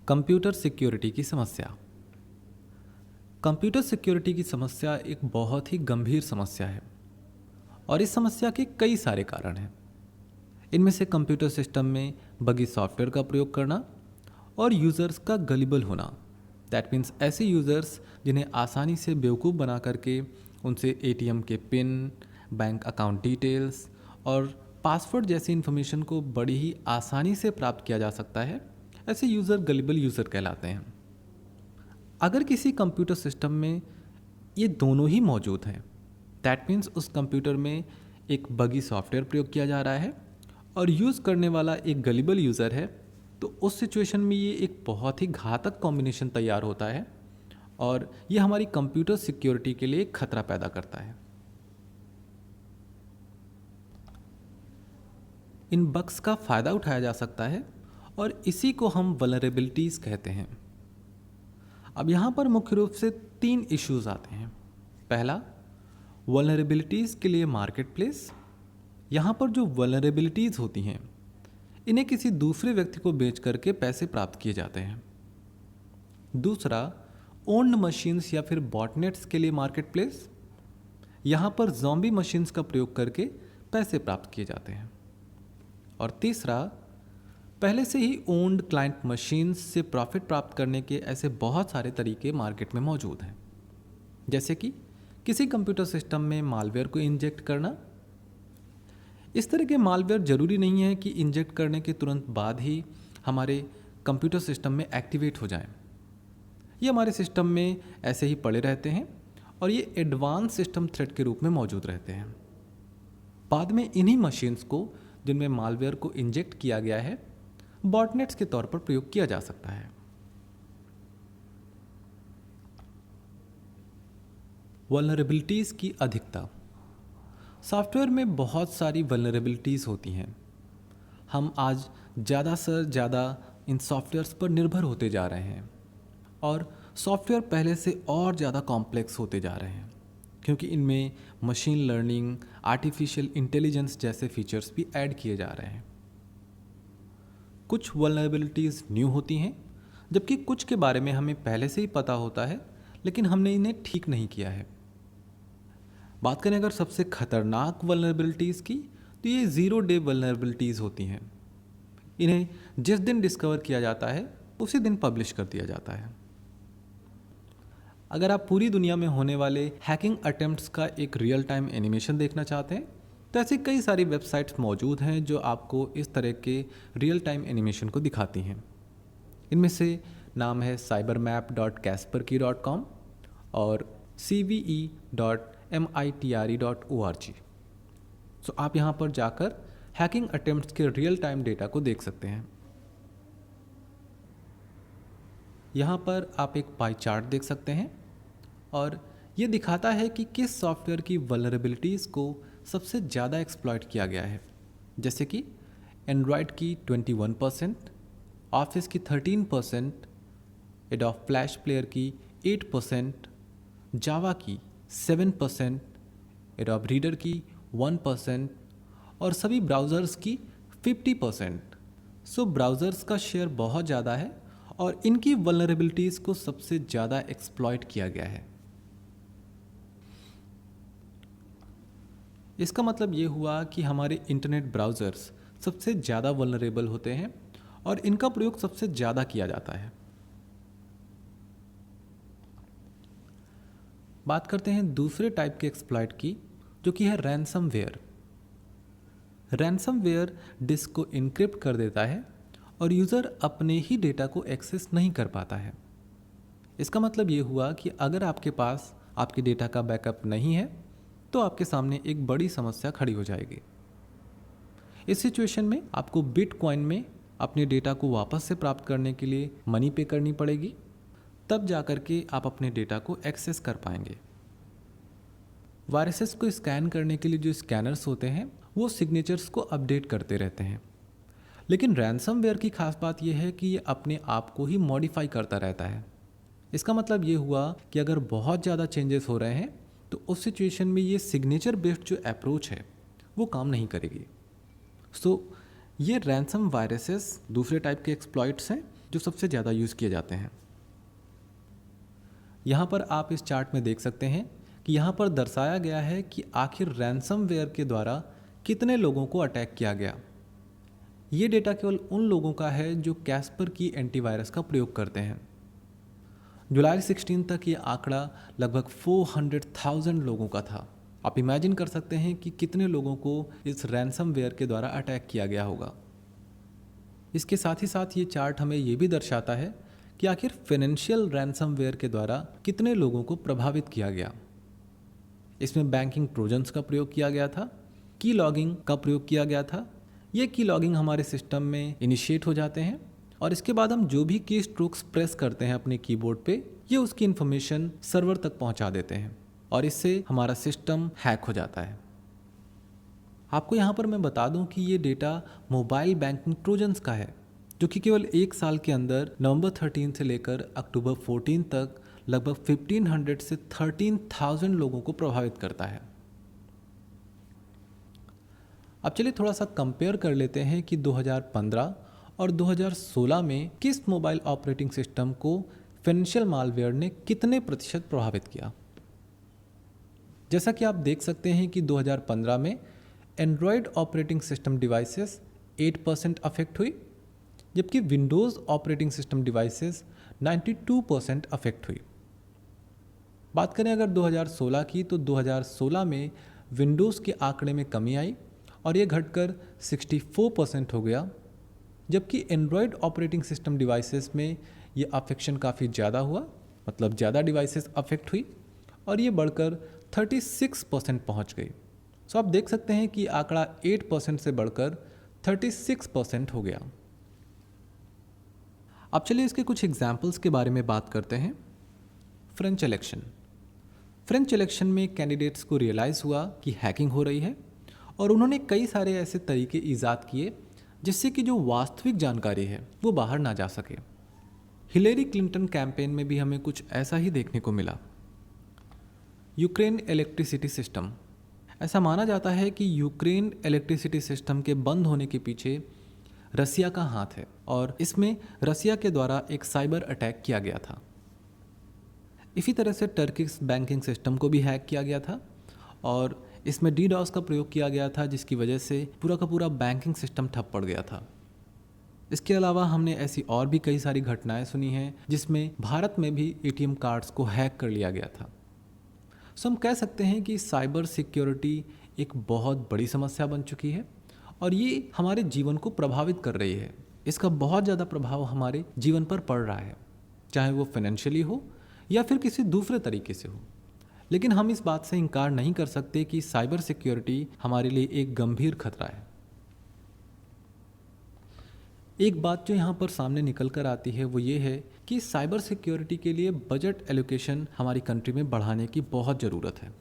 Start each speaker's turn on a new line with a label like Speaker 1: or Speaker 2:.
Speaker 1: Computer security की समस्या। Computer security की समस्या एक बहुत ही गंभीर समस्या है और इस समस्या के कई सारे कारण हैं। इनमें से कंप्यूटर सिस्टम में बगी सॉफ्टवेयर का प्रयोग करना और यूज़र्स का गलिबल होना, दैट मीन्स ऐसे यूज़र्स जिन्हें आसानी से बेवकूफ़ बना करके उनसे एटीएम के पिन, बैंक अकाउंट डिटेल्स और पासवर्ड जैसी इन्फॉर्मेशन को बड़ी ही आसानी से प्राप्त किया जा सकता है, ऐसे यूज़र गलिबल यूज़र कहलाते हैं। अगर किसी कंप्यूटर सिस्टम में ये दोनों ही मौजूद हैं, दैट मीन्स उस कंप्यूटर में एक बगी सॉफ्टवेयर प्रयोग किया जा रहा है और यूज़ करने वाला एक गलिबल यूज़र है, तो उस सिचुएशन में ये एक बहुत ही घातक कॉम्बिनेशन तैयार होता है और ये हमारी कंप्यूटर सिक्योरिटी के लिए एक खतरा पैदा करता है। इन बग्स का फ़ायदा उठाया जा सकता है और इसी को हम वल्नरेबिलिटीज़ कहते हैं। अब यहाँ पर मुख्य रूप से 3 इश्यूज आते हैं। पहला, वल्नरेबिलिटीज़ के लिए मार्केट प्लेस। यहाँ पर जो वल्नरेबिलिटीज़ होती हैं इन्हें किसी दूसरे व्यक्ति को बेच करके पैसे प्राप्त किए जाते हैं। दूसरा, ओन्ड मशीन्स या फिर बॉटनेट्स के लिए मार्केट प्लेस। यहाँ पर ज़ॉम्बी मशीन्स का प्रयोग करके पैसे प्राप्त किए जाते हैं। और तीसरा, पहले से ही ओन्ड क्लाइंट मशीन्स से प्रॉफिट प्राप्त करने के ऐसे बहुत सारे तरीके मार्केट में मौजूद हैं, जैसे कि किसी कंप्यूटर सिस्टम में मालवेयर को इंजेक्ट करना। इस तरह के मालवेयर जरूरी नहीं है कि इंजेक्ट करने के तुरंत बाद ही हमारे कंप्यूटर सिस्टम में एक्टिवेट हो जाएं। ये हमारे सिस्टम में ऐसे ही पड़े रहते हैं और ये एडवांस सिस्टम थ्रेट के रूप में मौजूद रहते हैं। बाद में इन्हीं मशीन्स को जिनमें मालवेयर को इंजेक्ट किया गया है बॉटनेट्स के तौर पर प्रयोग किया जा सकता है। वल्नरेबिलिटीज़ की अधिकता। सॉफ्टवेयर में बहुत सारी वल्नरेबिलिटीज़ होती हैं। हम आज ज़्यादा से ज़्यादा इन सॉफ्टवेयर्स पर निर्भर होते जा रहे हैं और सॉफ्टवेयर पहले से और ज़्यादा कॉम्प्लेक्स होते जा रहे हैं, क्योंकि इनमें मशीन लर्निंग, आर्टिफिशियल इंटेलिजेंस जैसे फीचर्स भी ऐड किए जा रहे हैं। कुछ वल्नरेबिलिटीज़ न्यू होती हैं, जबकि कुछ के बारे में हमें पहले से ही पता होता है लेकिन हमने इन्हें ठीक नहीं किया है। बात करें अगर सबसे खतरनाक वल्नरेबिलिटीज़ की, तो ये 0 डे वल्नरेबिलिटीज़ होती हैं। इन्हें जिस दिन डिस्कवर किया जाता है उसी दिन पब्लिश कर दिया जाता है। अगर आप पूरी दुनिया में होने वाले हैकिंग अटेम्प्ट्स का एक रियल टाइम एनिमेशन देखना चाहते हैं तो ऐसी कई सारी वेबसाइट्स मौजूद हैं जो आपको इस तरह के रियल टाइम एनिमेशन को दिखाती हैं। इनमें से नाम है cybermap.kaspersky.com और cve.mitre.org। सो आप यहाँ पर जाकर हैकिंग अटेम्प्ट्स के रियल टाइम डेटा को देख सकते हैं। यहाँ पर आप एक पाई चार्ट देख सकते हैं और ये दिखाता है कि किस सॉफ्टवेयर की वल्नरेबिलिटीज़ को सबसे ज़्यादा एक्सप्लॉइट किया गया है, जैसे कि एंड्रॉयड की 21%, ऑफिस की 13%, एडोब फ्लैश प्लेयर की 8%, जावा की 7%, एडोब रीडर की 1% और सभी ब्राउज़र्स की 50%। सो ब्राउज़र्स का शेयर बहुत ज़्यादा है और इनकी वल्नरेबिलिटीज़ को सबसे ज़्यादा एक्सप्लॉइट किया गया है। इसका मतलब ये हुआ कि हमारे इंटरनेट ब्राउज़र्स सबसे ज़्यादा वल्नरेबल होते हैं और इनका प्रयोग सबसे ज़्यादा किया जाता है। बात करते हैं दूसरे टाइप के एक्सप्लॉइट की, जो कि है रैनसमवेयर। रैनसमवेयर डिस्क को इनक्रिप्ट कर देता है और यूज़र अपने ही डेटा को एक्सेस नहीं कर पाता है। इसका मतलब ये हुआ कि अगर आपके पास आपके डेटा का बैकअप नहीं है तो आपके सामने एक बड़ी समस्या खड़ी हो जाएगी। इस सिचुएशन में आपको बिटकॉइन में अपने डेटा को वापस से प्राप्त करने के लिए मनी पे करनी पड़ेगी, तब जाकर के आप अपने डेटा को एक्सेस कर पाएंगे। वायरसेस को स्कैन करने के लिए जो स्कैनर्स होते हैं वो सिग्नेचर्स को अपडेट करते रहते हैं, लेकिन रैनसमवेयर की खास बात यह है कि ये अपने आप को ही मॉडिफाई करता रहता है। इसका मतलब ये हुआ कि अगर बहुत ज़्यादा चेंजेस हो रहे हैं तो उस सिचुएशन में ये सिग्नेचर बेस्ड जो अप्रोच है वो काम नहीं करेगी। सो ये रैंसम वायरसेस दूसरे टाइप के एक्सप्लॉइट्स हैं जो सबसे ज़्यादा यूज़ किए जाते हैं। यहाँ पर आप इस चार्ट में देख सकते हैं कि यहाँ पर दर्शाया गया है कि आखिर रैंसमवेयर के द्वारा कितने लोगों को अटैक किया गया। ये डेटा केवल उन लोगों का है जो कैस्पर की एंटीवायरस का प्रयोग करते हैं। जुलाई 16 तक ये आंकड़ा लगभग 400,000 लोगों का था। आप इमेजिन कर सकते हैं कि कितने लोगों को इस रैंसमवेयर के द्वारा अटैक किया गया होगा। इसके साथ ही साथ ये चार्ट हमें ये भी दर्शाता है कि आखिर फाइनेंशियल रैंसमवेयर के द्वारा कितने लोगों को प्रभावित किया गया। इसमें बैंकिंग ट्रोजन्स का प्रयोग किया गया था, की लॉगिंग का प्रयोग किया गया था। ये की लॉगिंग हमारे सिस्टम में इनिशिएट हो जाते हैं और इसके बाद हम जो भी की स्ट्रोक्स प्रेस करते हैं अपने कीबोर्ड पे, ये उसकी इन्फॉर्मेशन सर्वर तक पहुंचा देते हैं और इससे हमारा सिस्टम हैक हो जाता है। आपको यहाँ पर मैं बता दूं कि ये डेटा मोबाइल बैंकिंग ट्रोजन्स का है, जो कि केवल एक साल के अंदर नवंबर 13 से लेकर अक्टूबर 14 तक लगभग 1500 से 13,000 लोगों को प्रभावित करता है। अब चलिए थोड़ा सा कंपेयर कर लेते हैं कि 2015 और 2016 में किस मोबाइल ऑपरेटिंग सिस्टम को फाइनेंशियल मालवेयर ने कितने प्रतिशत प्रभावित किया। जैसा कि आप देख सकते हैं कि 2015 में Android operating system devices 8% affect हुई, जबकि Windows operating system devices 92% affect हुई। बात करें अगर 2016 की, तो 2016 में विंडोज़ के आंकड़े में कमी आई और ये घटकर 64% हो गया, जबकि एंड्रॉयड ऑपरेटिंग सिस्टम डिवाइसेस में ये अफेक्शन काफ़ी ज़्यादा हुआ, मतलब ज़्यादा डिवाइसेस अफेक्ट हुई और ये बढ़कर 36% पहुँच गई। सो आप देख सकते हैं कि आंकड़ा 8% से बढ़कर 36% हो गया। अब चलिए इसके कुछ एग्जाम्पल्स के बारे में बात करते हैं। फ्रेंच इलेक्शन में कैंडिडेट्स को रियलाइज़ हुआ कि हैकिंग हो रही है और उन्होंने कई सारे ऐसे तरीके ईजाद किए जिससे कि जो वास्तविक जानकारी है वो बाहर ना जा सके। हिलेरी क्लिंटन कैंपेन में भी हमें कुछ ऐसा ही देखने को मिला। यूक्रेन इलेक्ट्रिसिटी सिस्टम, ऐसा माना जाता है कि यूक्रेन इलेक्ट्रिसिटी सिस्टम के बंद होने के पीछे रसिया का हाथ है और इसमें रसिया के द्वारा एक साइबर अटैक किया गया था। इसी तरह से टर्किश बैंकिंग सिस्टम को भी हैक किया गया था और इसमें डीडॉस का प्रयोग किया गया था, जिसकी वजह से पूरा का पूरा बैंकिंग सिस्टम ठप पड़ गया था। इसके अलावा हमने ऐसी और भी कई सारी घटनाएं सुनी हैं जिसमें भारत में भी एटीएम कार्ड्स को हैक कर लिया गया था। सो हम कह सकते हैं कि साइबर सिक्योरिटी एक बहुत बड़ी समस्या बन चुकी है और ये हमारे जीवन को प्रभावित कर रही है। इसका बहुत ज़्यादा प्रभाव हमारे जीवन पर पड़ रहा है, चाहे वो फाइनेंशियली हो या फिर किसी दूसरे तरीके से हो। लेकिन हम इस बात से इनकार नहीं कर सकते कि साइबर सिक्योरिटी हमारे लिए एक गंभीर खतरा है। एक बात जो यहाँ पर सामने निकल कर आती है वो ये है कि साइबर सिक्योरिटी के लिए बजट एलोकेशन हमारी कंट्री में बढ़ाने की बहुत ज़रूरत है।